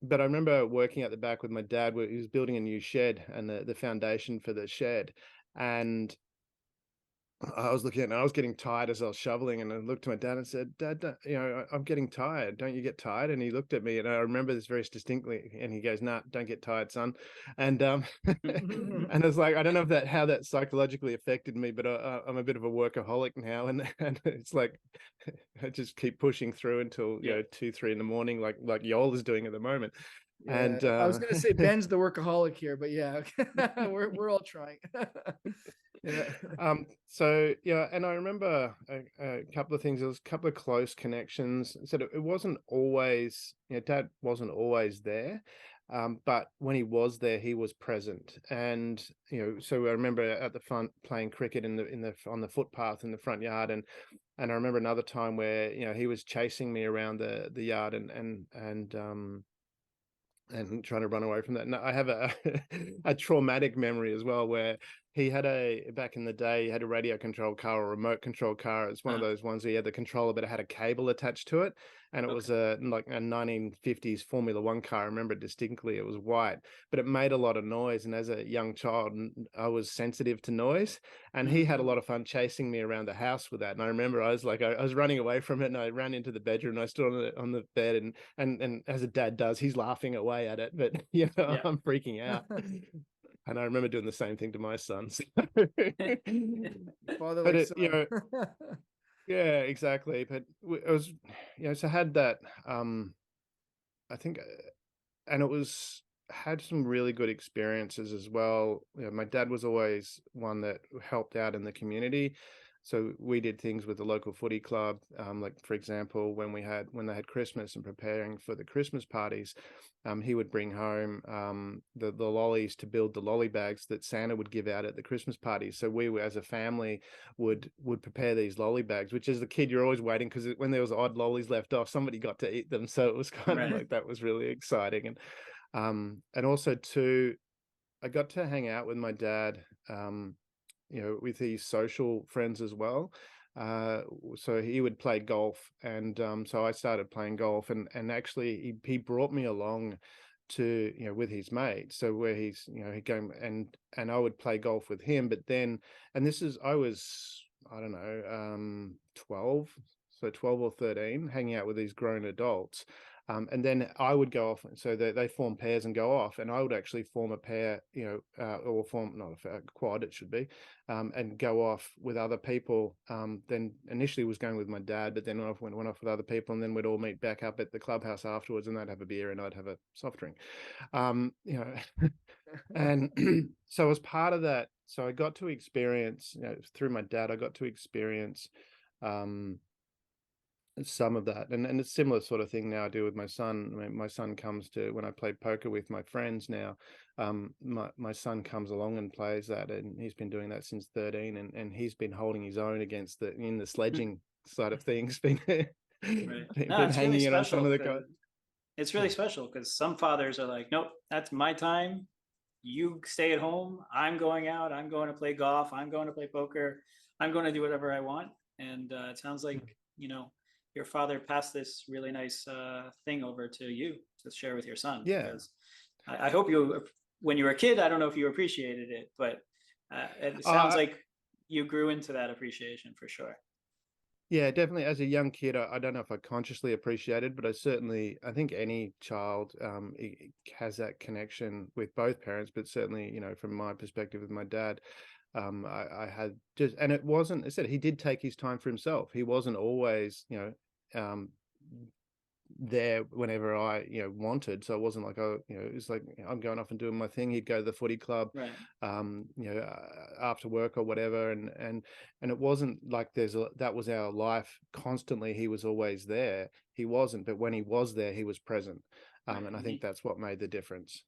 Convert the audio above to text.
But I remember working at the back with my dad where he was building a new shed and the foundation for the shed. And I was looking at it and I was getting tired as I was shoveling, and I looked to my dad and said, "Dad, I'm getting tired. Don't you get tired?" And he looked at me, and I remember this very distinctly. And he goes, "Nah, don't get tired, son." And and I was like, I don't know how that psychologically affected me, but I'm a bit of a workaholic now, and it's like I just keep pushing through until 2, 3 in the morning, like Yoel is doing at the moment. Yeah, And I was gonna say Ben's the workaholic here, but yeah, we're all trying. Yeah. So yeah, and I remember a couple of things. There was a couple of close connections. So it wasn't always, Dad wasn't always there, but when he was there, he was present. And so I remember at the front playing cricket on the footpath in the front yard, and I remember another time where he was chasing me around the yard and trying to run away from that. And I have a traumatic memory as well, where he had back in the day, he had a radio control car or remote control car. It's one of those ones where you had the controller, but it had a cable attached to it. And it was like a 1950s Formula One car. I remember it distinctly. It was white, but it made a lot of noise. And as a young child, I was sensitive to noise. And he had a lot of fun chasing me around the house with that. And I remember I was running away from it, and I ran into the bedroom, and I stood on the bed, and as a dad does, he's laughing away at it, but I'm freaking out. And I remember doing the same thing to my sons. Father But like son. yeah, exactly. But it was, so I had that, I think, and it had some really good experiences as well. My dad was always one that helped out in the community. So we did things with the local footy club, like for example, when they had Christmas and preparing for the Christmas parties, he would bring home the lollies to build the lolly bags that Santa would give out at the Christmas parties. So we, as a family, would prepare these lolly bags. Which, as a kid, you're always waiting, because when there was odd lollies left off, somebody got to eat them. So it was kind of like, that was really exciting. And also too, I got to hang out with my dad, with his social friends as well. So he would play golf, and so I started playing golf, and actually he brought me along to with his mates. So where he's he came, and I would play golf with him. But then, and I was, I don't know, 12, so 12 or 13, hanging out with these grown adults. And then I would go off, so they form pairs and go off, and I would actually form a pair, or form, not a quad, it should be, and go off with other people. Then initially was going with my dad, but then went off with other people, and then we'd all meet back up at the clubhouse afterwards, and they'd have a beer and I'd have a soft drink. And so as part of that, so I got to experience, through my dad, I got to experience some of that, and it's a similar sort of thing now I do with my son. I mean, my son comes to, when I play poker with my friends now, my son comes along and plays that, and he's been doing that since 13, and he's been holding his own against in the sledging side of things, been It's hanging really it on some of the special. guys. It's really special because some fathers are like, nope, that's my time. You stay at home. I'm going out. I'm going to play golf. I'm going to play poker. I'm going to do whatever I want. And it sounds like, your father passed this really nice thing over to you to share with your son. Yeah. Because I hope when you were a kid, I don't know if you appreciated it, but it sounds like you grew into that appreciation for sure. Yeah, definitely. As a young kid, I don't know if I consciously appreciated, but I think any child has that connection with both parents, but certainly, from my perspective with my dad, I had just, and it wasn't, I said, he did take his time for himself. He wasn't always, there whenever I wanted. So it wasn't like, it's like I'm going off and doing my thing. He'd go to the footy club, after work or whatever, and it wasn't like that was our life constantly. He was always there. He wasn't, but when he was there, he was present. And I think that's what made the difference.